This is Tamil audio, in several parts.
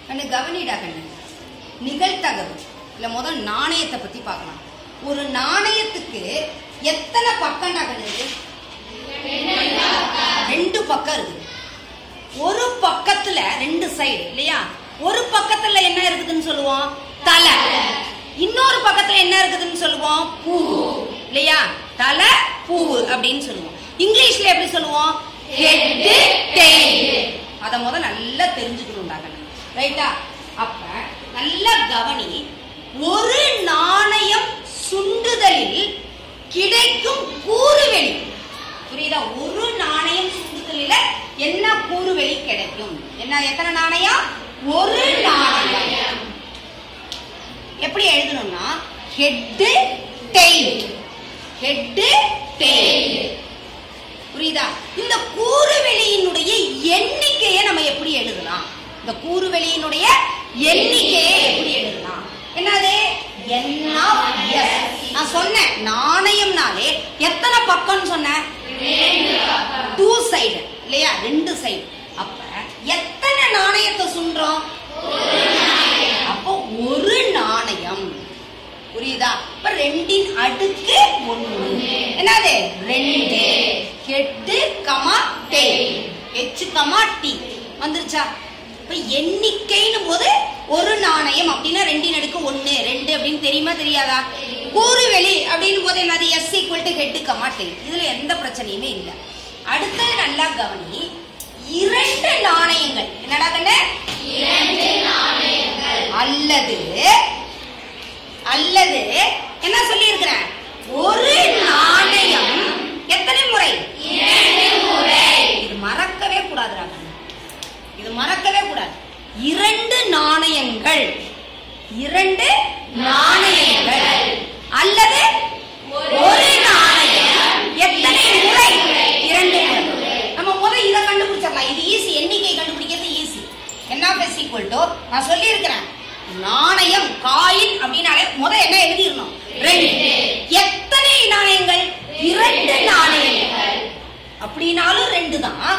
கண்ணு கவனிடா கண்ணு. நிகழ்தகவு இல்ல முதல் நாணயத்தை பத்தி பார்க்கலாம். ஒரு நாணயத்துக்கு எத்தனை பக்கம்டா கண்ணு இருக்கு? 2 பக்கம் இருக்கு. ஒரு பக்கத்துல 2 சைடு இல்லையா? ஒரு பக்கத்துல என்ன இருக்குதுன்னு சொல்லுவோம்? தலை. இன்னொரு பக்கத்துல என்ன இருக்குதுன்னு சொல்லுவோம்? பூ இல்லையா? தலை பூ அப்படின்னு சொல்லுவோம். இங்கிலீஷ்ல எப்படி சொல்லுவோம்? Head tail. அத முத நல்லா தெரிஞ்சுக்கணும்டா கண்ணு. ரைட்டா? அப்ப நல்ல கவனி. ஒரு நாணயம் சுண்டுதலில் கிடைக்கும் கூறுவெளி. புரியுதா? ஒரு நாணயம் சுண்டுதலில் என்ன கூறுவெளி கிடைக்கும்? என்ன? எத்தனை நாணயம்? ஒரு நாணயம். எப்படி எழுதணும்னா ஹெட் டெயில். Head tail. புரியுதா? இந்த கூறுவெளியினுடைய எண்ணிக்கையை நம்ம எப்படி எழுதலாம்? இந்த கூறுவெளியினுடைய எண்ணிக்கையை எப்படி எழுதலாம்? என்னது? நான் சொன்னேன் நாணயம்னாலே எத்தனை பக்கம் சொன்னேன்? 2 சைடு இல்லையா? 2 சைடு. அப்ப எத்தனை நாணயத்தை சுன்றோம்? அப்போ ஒரு நாணயம். புரியுதா? இப்ப 2 அடுக்கு 1. என்னது? 2. Head comma tail. H comma T வந்துருச்சா? இப்ப எண்ணிக்கைன்னு போது ஒரு நாணயம் அப்படின்னா 2 அடுக்கு 1 2 அப்படின்னு தெரியுமா தெரியாதா? கூறுவெளி அப்படின்னு போது என்னது? S = head comma tail. இதுல எந்த பிரச்சனையுமே இல்லை. அடுத்தது நல்லா கவனி. 2 நாணயங்கள். என்னடா கண்ணு? 2 நாணயங்கள். அல்லது என்ன சொல்லி இருக்கிறேன்? ஒரு நாணயம் எத்தனை முறை? 2 முறை. இது மறக்கவே கூடாதுடா கண்ணு. இது மறக்கவே கூடாது. 2 நாணயங்கள். 2 நாணயங்கள் அல்லது ஒரு நாணயம் எத்தனை முறை? 2 முறை. நம்ம முதல்ல இதை கண்டுபிடிச்சிடலாம். இது ஈஸி. எண்ணிக்கை கண்டுபிடிக்கிறது ஈஸி. N= நான் சொல்லி இருக்கிறேன் நாணயம் காயின் அப்படின்னாலே முதல் என்ன எழுதிடணும்? 2. எத்தனை நாணயங்கள்? 2 நாணயங்கள். அப்படின்னாலும் 2 தான்.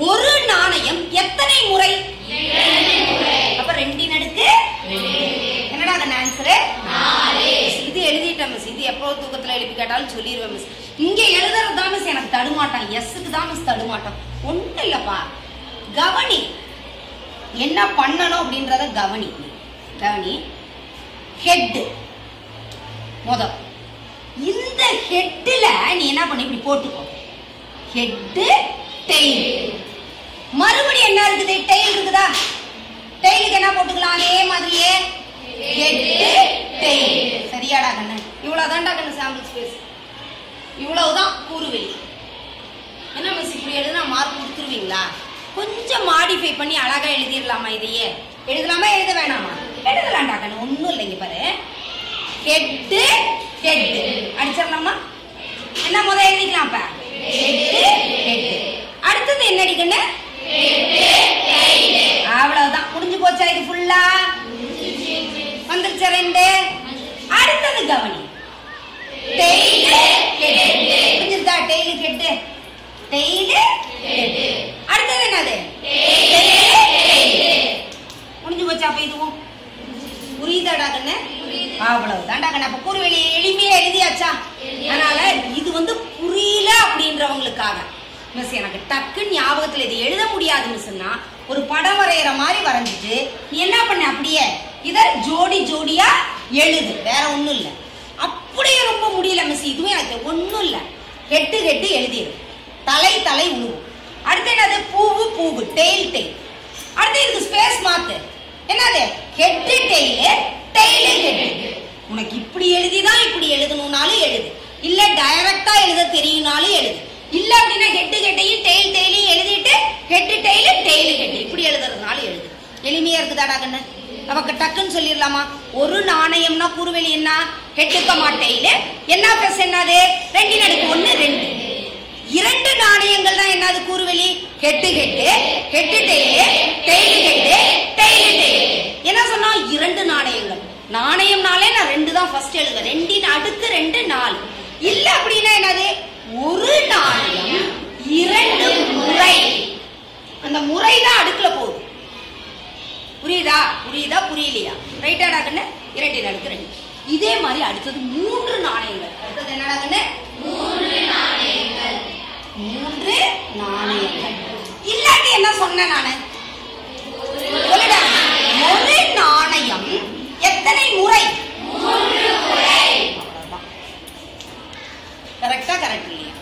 ஒரு நாணயம் எத்தனை முறை? 2 முறை. அப்ப 2 அடுக்கு 2. என்னடா அந்த ஆன்சர்? 4. இது எழுதிட்டேன் மிஸ். இது எப்போ தூக்கத்துல எழுப்பி கேட்டாலும் சொல்லிடுவேன் மிஸ். இங்க எழுதுறது தான் மிஸ் எனக்கு தடுமாட்டம். எஸ்க்கு தான் மிஸ் தடுமாட்டம். ஒன்றும் இல்லப்பா. கவனி என்ன பண்ணணும் அப்படின்றத கவனி. ஹெட் முதல். இந்த ஹெட்ல நீ என்ன பண்ணி இப்படி போட்டுக்கோ. Head tail. மறுபடியும் என்ன இருக்குது? டெயில் இருக்குதா? டெயிலுக்கு என்ன போட்டுக்கலாம்? அதே மாதிரியே ஹெட் டெயில். சரியாடா கண்ணு? இவ்வளவுதான்டா கண்ணு சாம்பிள் ஸ்பேஸ். இவ்வளவுதான் கூறுவெளி. என்ன மிஸ் இப்படி எழுதுனா மார்க் கொடுத்துருவீங்களா? கொஞ்சம் மாடிஃபை பண்ணி அழகா எழுதிடலாமா? இதையே எழுதலாமா எழுத வேணாமா? எழுதலாம்டா கண்ணு. ஒன்னும் இல்லைங்க பாரு. ஹெட் அடிச்சிடலாமா? என்ன முதல் எழுதிக்கலாம்? அப்ப ஹெட். அடுத்தது என்ன அடிக்கண்ணு? அவ்வளவுதான். முடிஞ்சு போச்சா? இது ஃபுல்லா வந்துருச்சா? 2. அடுத்தது கவனி. புரிஞ்சுதா? Tail head. அடுத்தது என்னது? முடிஞ்சு போச்சா? அப்ப இதுவும் புரியுதாடா கண்ணு? அவ்வளவுதான்டா கண்ணு. அப்ப கூறுவெளி எளிமையா எழுதியாச்சா? அதனால இது புரியல அப்படின்றவங்களுக்காக மிஸ் எனக்கு டக்குன்னு ஞாபகத்துல இது எழுத முடியாது மிஸ்னா ஒரு படம் வரைகிற மாதிரி வரைஞ்சிட்டு நீ என்ன பண்ண? அப்படியே இத ஜோடி ஜோடியா எழுது. வேற ஒண்ணும் இல்ல. அப்படியே ரொம்ப முடியல மிஸ். இதுவே எனக்கு ஒண்ணும் இல்ல. ஹெட் எழுதிரு. தலை உழுவும். அடுத்து என்னது? பூவு டெயில். அடுத்து இதுக்கு ஸ்பேஸ் மாத்து. என்னது? Head tail head. உனக்கு இப்படி எழுதிதான் இப்படி எழுதணும்னாலும் எழுது. இல்ல டைரக்டா எழுத தெரியும்னாலும் எழுது. இல்ல அப்படின்னா ஹெட்டையும் டெயிலையும் எழுதிட்டு ஹெட் டெயில் இப்படி எழுதுறதுனாலும் எழுது. எளிமையா இருக்குதாடா கண்ணு? நமக்கு டக்குன்னு சொல்லிடலாமா? ஒரு நாணயம்னா கூறுவெளி என்ன? Head comma tail. என்ன பிளஸ் என்னது? 2 அடுக்கு 1 2. 2 நாணயங்கள் தான் என்னது கூறுவெளி? Head tail. என்ன சொன்னா? 2 நாணயங்கள். நாணயம்னாலே நான் 2 தான் ஃபர்ஸ்ட் எழுதுவேன். 2 அடுக்கு 2 4. இல்ல அப்படின்னா என்னது? ஒரு நாணயம் 2 முறை. அந்த முறை தான் அடுக்குல போகுது. புரியுதா புரியுதா புரியலையா? ரைட்டாடா கண்ணு? 2 அடுக்கு 2. இதே மாதிரி அடுத்தது 3 நாணயங்கள். அடுத்தது என்னடா கண்ணு? 3 நாணயங்கள். 3 நாணயங்கள். இல்லாட்டி என்ன சொன்ன நானு? சொல்லுடா. ஒரு நாணயம் எத்தனை முறை? 3 முறை. கரெக்டா? கரெக்ட் இல்லையா?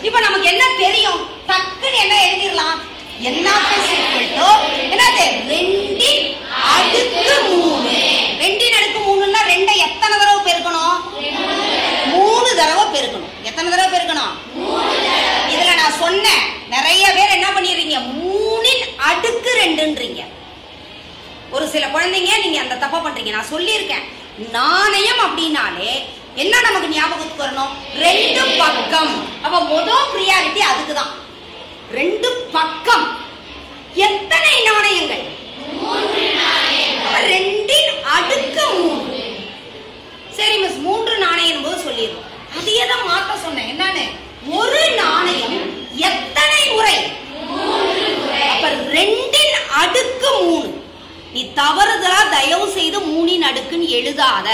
இப்ப நமக்கு என்ன தெரியும்? டக்குன்னு என்ன எழுதிடலாம்? என்னது 2 அடுக்கு 3. 2 அடுக்கு 3ன்னா 2 எத்தனை தடவை பெருக்கணும்? 3 தடவை பெருக்கணும். எத்தனை தடவை பெருக்கணும்? 3 தடவை. இதுல நான் சொன்னேன், நிறைய பேர் என்ன பண்ணிடுறீங்க? 3 அடுக்கு 2ன்றீங்க. ஒரு சில குழந்தைங்க நீங்க அந்த தப்பா பண்றீங்க. நான் சொல்லியிருக்கேன், நாணயம் அப்படின்னாலே என்ன நமக்கு ஞாபகத்துக்கு வரணும்? 2 பக்கம். அப்ப முதல் பிரியாரிட்டி அதுக்குதான். 2 பக்கம். எத்தனை நாணயங்கள்? 3 நாணயங்கள். 2 அடுக்கு 3. சரி மிஸ், 3 நாணயம் போது சொல்லிடுவோம். அதையே தான் மாத்த சொன்னேன். என்னன்னு? ஒரு நாணயம் எத்தனை முறை? 3 முறை. அப்ப 2 அடுக்கு 3. நீ தவறுதலா தயவு செய்து 3 அடுக்குன்னு எழுதாத.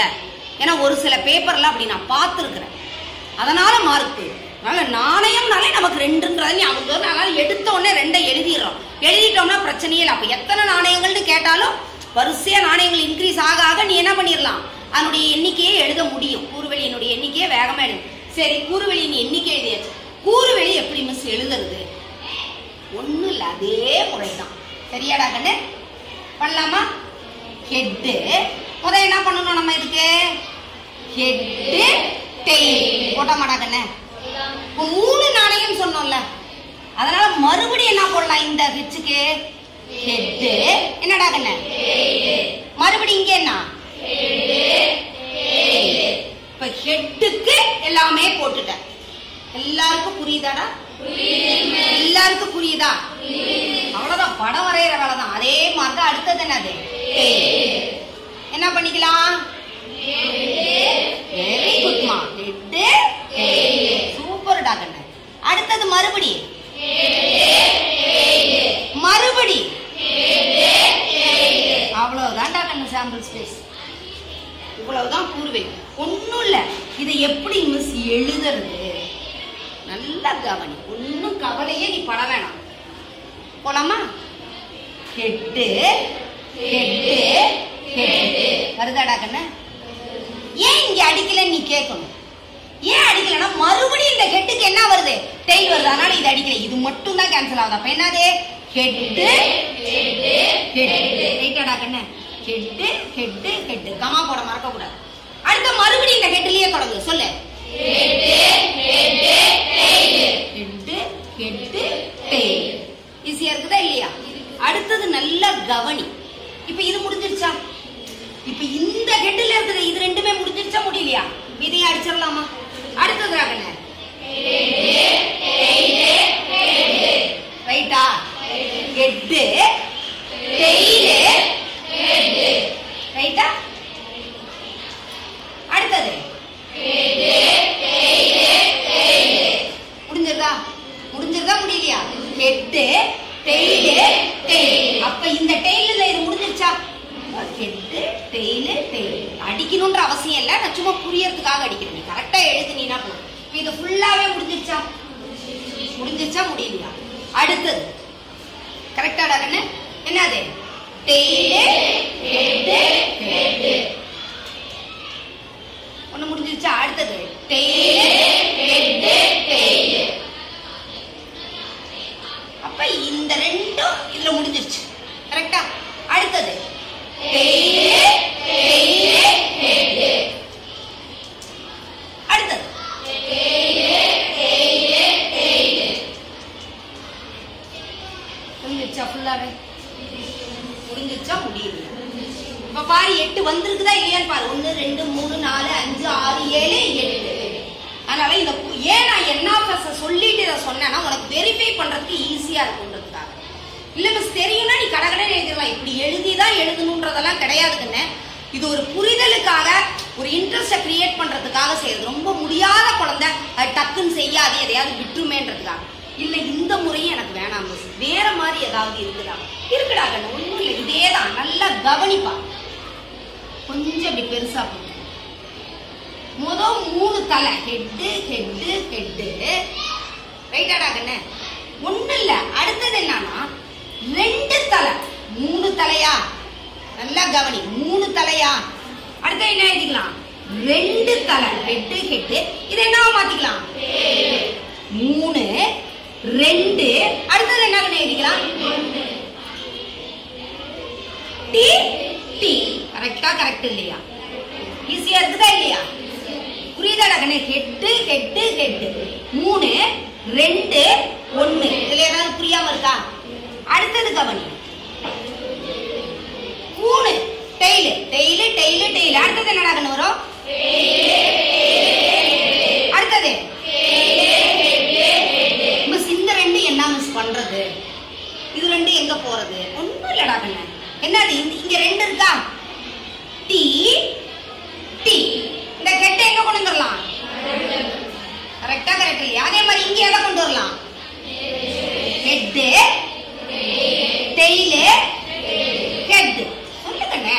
ஏன்னா ஒரு சில பேப்பர்ல அப்படி நான் பார்த்துருக்கிறேன். அதனால மார்க்கு. அதனால நாணயம்னாலே நமக்கு 2ன்றதை ஞாபகம் வரும். அதனால எடுத்த உடனே 2 எழுதிடுறோம். எழுதிட்டோம்னா பிரச்சனையே இல்லை. அப்ப எத்தனை நாணயங்கள்னு கேட்டாலும் வரிசையா நாணயங்கள் இன்க்ரீஸ் ஆக ஆக நீ என்ன பண்ணிடலாம்? அதனுடைய எண்ணிக்கையை எழுத முடியும். கூறுவெளியினுடைய எண்ணிக்கையை வேகமா எழுது. சரி, கூறுவெளியின் எண்ணிக்கை எழுதியாச்சு. கூறுவெளி எப்படி மிஸ் எழுதுறது? ஒண்ணும் இல்ல, அதே முறைதான். சரியாடா கண்ணு? பண்ணலாமா? ஹெட்டு முத என்ன பண்ணணும்? நம்ம இதுக்கு ஹெட்டு டெயில் போட்ட மாட்டா கண்ணு? 3 நாணயம் சொன்னோம்ல, அதனால மறுபடியும் என்ன போடலாம்? இந்த ஹெச்சுக்கு ஹெட்டு என்னடா கண்ணு? மறுபடியும் இங்க என்ன? இப்ப ஹெட்டுக்கு எல்லாமே போட்டுட்டேன். எல்லாருக்கும் புரியுதாடா? எல்லாருக்கும் புரியுதா? அவ்வளவுதான், படம் வரைகிற வேலை தான். அதே மாதிரிதான் அடுத்தது என்னது? என்ன பண்ணிக்கலாம்? வெரி குட்மா. Super doctor. அடுத்தது மறுபடி மறுபடி அவ்வளவுதான் டாக்டர். சாம்பிள் ஸ்பேஸ் இவ்வளவுதான் கூறுவேன். ஒன்னும் இல்ல. இதை எப்படி மிஸ் எழுதுறது? நல்ல கவனி. ஒன்னும் கவலையே நீ பட வேணாம். போலாமா? ஹெட்டு ஹெட்டு ஹெட்டு வருதாடா கண்ணு? ஏன் இங்க அடிக்கல நீ கேட்கணும். ஏன் அடிக்கலன்னா மறுபடியும் இந்த ஹெட்டுக்கு என்ன வருது? டெயில் வருது. அதனால இது அடிக்கல. இது மட்டும் தான் கேன்சல் ஆகுது. அப்ப என்னது? Head head head. ரைட்டாடா கண்ணு? Head head head. கமா போட மறக்க கூடாது. அடுத்த மறுபடியும் இந்த ஹெட்லயே தொடங்கு. சொல்லு. Head head tail. Head head tail. ஈஸியா இருக்குதா இல்லையா? அடுத்தது நல்ல கவனி. இப்ப இது முடிஞ்சிருச்சா? இப்ப இந்த ஹெட்ல இருக்கிற இது ரெண்டுமே முடிஞ்சிருச்சா முடியலையா? இதையும் அடிச்சிடலாமா? அடுத்தது ரைட்டா? ஹெட்டு டெயில் ரைட்டா? அடுத்தது முடிஞ்சிருதா? முடிஞ்சிருதா முடியலையா? Head tail tail. அப்ப இந்த டெயில்ல இது முடிஞ்சிருச்சா? Head tail tail. அடிக்கணும்ன்ற அவசியம் இல்ல, நான் சும்மா புரியறதுக்காக அடிக்கிறேன். நீ கரெக்டா எழுதுனீனா போதும். இது ஃபுல்லாவே முடிஞ்சிருச்சா? முடிஞ்சிருச்சா முடியலையா? அடுத்தது கரெக்டாடா கண்ணு? என்னது? Tail head head. ஒண்ணு முடிஞ்சிருச்சா? அடுத்தது டெயில் ஹெட்டு டெயில். அப்ப இந்த ரெண்டும் இதுல முடிஞ்சிருச்சு. கரெக்டா? அடுத்தது டெயில் டெயில் ஹெட். அடுத்தது முடிஞ்சிருச்சா? ஃபுல்லாவே முடிஞ்சிருச்சா முடியலையா? இப்ப பாரு 8 வந்திருக்குதா இல்லையான்னு பாரு. 1 2 3 4 5 6 7 8. அதனால இந்த ஏன் நான் என்ஆர்எஸ் சொல்லிட்டு இதை சொன்னேன்னா உனக்கு வெரிஃபை பண்றதுக்கு ஈஸியா இருக்குன்றதுக்காக. இல்ல மிஸ் தெரியும்னா நீ கடகடை எழுதிடலாம். இப்படி எழுதிதான் எழுதணும்ன்றதெல்லாம் கிடையாதுன்னு. இது ஒரு புரிதலுக்காக, ஒரு இன்ட்ரெஸ்ட கிரியேட் பண்றதுக்காக செய்யறது. ரொம்ப முடியாத குழந்தை அது டக்குன்னு செய்யாது, எதையாவது விட்டுருமேன்றதுக்காக. இல்ல இந்த முறையும் எனக்கு வேணாம் மிஸ், வேற மாதிரி ஏதாவது இருக்குதா? இருக்குடா கண்ணு, ஒண்ணும் இல்லை. இதேதான், நல்லா கவனிப்பா. கொஞ்சம் இப்படி பெருசா போகும். முதல் 3 தலை, ஹெட்டு ஹெட்டு ஹெட்டு, ரைட்டாடா கண்ணு? ஒண்ணு இல்ல. அடுத்தது என்னன்னா 2 தலை. 3 தலையா? நல்லா கவனி. 3 தலையா? அடுத்த என்ன எழுதிக்கலாம்? 2 தலை, ஹெட்டு ஹெட்டு. இது என்னவா மாத்திக்கலாம்? 3 2. அடுத்தது என்ன எழுதிக்கலாம்? D D. கரெக்டா? கரெக்ட் இல்லையா? ஈஸியா இருக்குதா இல்லையா? புரியுதாடா கண்ணே? Head head head, 3 2 1. இதுல ஏதாவது புரியாம இருக்கா? அடுத்தது கவனி. 3 டெய்லு டெய்லு டெய்லு டெய்லு. அடுத்தது என்னடா கண்ணு வரும்? அடுத்தது மிஸ் இந்த 2 என்ன மிஸ் பண்றது? இது 2 எங்க போறது? ஒண்ணும் இல்லடா கண்ணு. என்னது? இங்க 2 இருக்கா? D D. இந்த கெட்ட எங்க கொண்டு வந்துடலாம்? கரெக்டா? கரெக்ட் இல்லையா? அதே மாதிரி இங்க எதை கொண்டு வரலாம்? Head tail head. சொல்லு கண்ணே.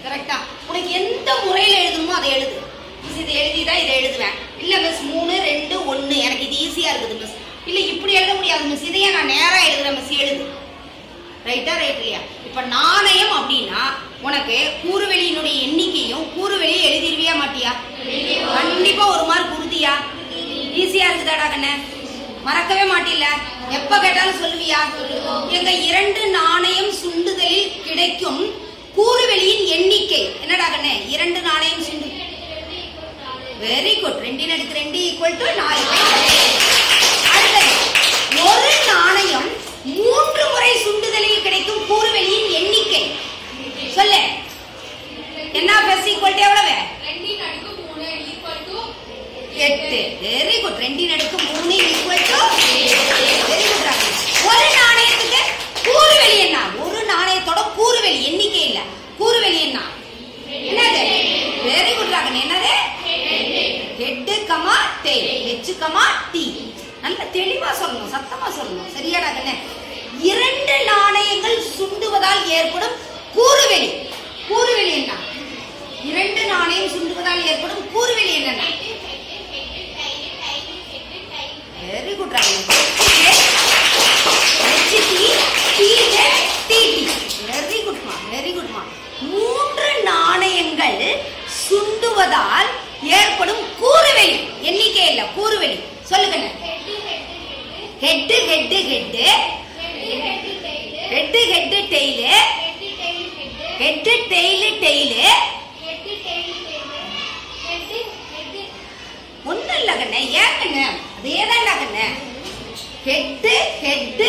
கரெக்டா? உனக்கு எந்த முறையில எழுதணுமோ அதை எழுது. மிஸ் இது எழுதிதான் இதை எழுதுவேன். இல்ல மிஸ் 3 2 1 எனக்கு இது ஈஸியா இருக்குது மிஸ். இல்ல இப்படி எழுத முடியாது மிஸ், இதையே நான் நேரா எழுதுறேன் மிஸ். எழுது. ரைட்டா? ரைட் இல்லையா? இப்ப நாணயம் அப்படின்னா உனக்கு கூறுவெளியினுடைய எண்ணிக்கையும் கூறுவெளியை எழுதிருவியா மாட்டியா? கண்டிப்பா 1 மார்க் உறுதியா? ஈஸியா இருக்குதாடா கண்ணே? மறக்கவே மாட்டில? எப்ப கேட்டாலும் சொல்லுவியா? எங்க 2 நாணயம் சுண்டுதலில் கிடைக்கும் கூறுவெளியின் எண்ணிக்கை என்னடா கண்ணே? 2 நாணயம் சுண்டு. Very good. 2 × 2 = 4. அடுத்தது, ஒரு நாணயம் 3 முறை சுண்டுதலில் கிடைக்கும் கூறுவெளியின் எண்ணிக்கை சொல்லு. என்ன பிளஸ் ஈக்குவல் எவ்வளவு? 8. Very good. 2/3 = very good. ஒரு நாணயத்துக்கு கூறுவெளி என்ன? ஒரு நாணயத்தோட கூறுவெளி எண்ணிக்கை இல்ல, கூறுவெளி என்ன? என்னது? Very good Ragan. என்னது? Head comma tail, H comma T. நல்ல தெளிவா சொல்லணும், சத்தமா சொல்லணும். சரியாடா கண்ணே? 2 நாணயங்கள் சுண்டுவதால் ஏற்படும் கூறுவெளி. கூறுவெளி என்ன? 2 நாணயம் சுண்டுவதால் ஏற்படும் கூறுவெளி என்னென்ன? Very good Ragan. வெரி குட்மா, வெரி குட்மா. 3 நாணயங்கள் சுண்டுவதால் ஏற்படும் கூறுவெளி எண்ணிக்கை இல்ல, கூறுவெளி. சொல்லுங்க. Head head head, head head tail, head tail tail. ஒண்ணு இல்ல கண்ணே. ஏன் கண்ணே? அதேதான் கண்ணே. Head head